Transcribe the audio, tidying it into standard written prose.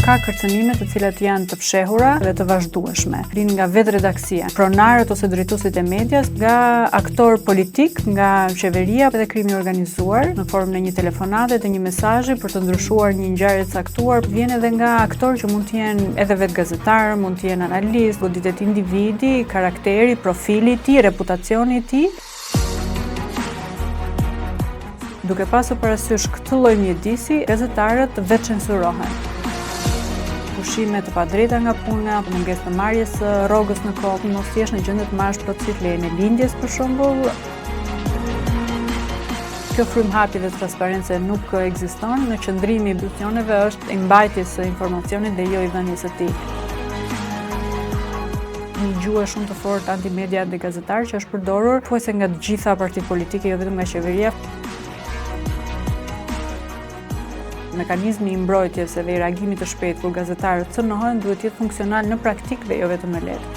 Ka kërcënime të cilat janë të fshehura dhe të vazhdueshme. Lind nga vetë redaksia, pronarët ose drejtuesit e medias, nga aktor politik, nga qeveria dhe krimi organizuar në formë në një telefonate dhe një mesazhi për të ndryshuar një ngjarje të caktuar. Vjen edhe nga aktor që mund të jenë edhe vetë gazetar, mund të jenë analist, goditet individi, karakteri, profili i tij, reputacioni i tij. Duke pasur parasysh këtë lloj mjedisi, gazetarët vetë censurohen. Pushime të padrejta nga puna, mungesë të marrjes së rrogës në kohë, mos jesh në gjendje të marrësh procedurën e lejen e lindjes për shembull. Kjo frymëhapje dhe transparencë nuk ekziston, në qëndrimi i institucioneve është i mbajtjes së informacionit dhe jo i dhënies së tij. Një gjuhë shumë të fortë antimedia dhe gazetar që është përdorur thuajse nga të gjitha partitë politike, jo vetëm nga qeveria. Mekanizmi i mbrojtjes dhe i reagimit të shpejtë kur gazetarët cënohen duhet të jetë funksional në praktikë dhe jo vetëm në letër.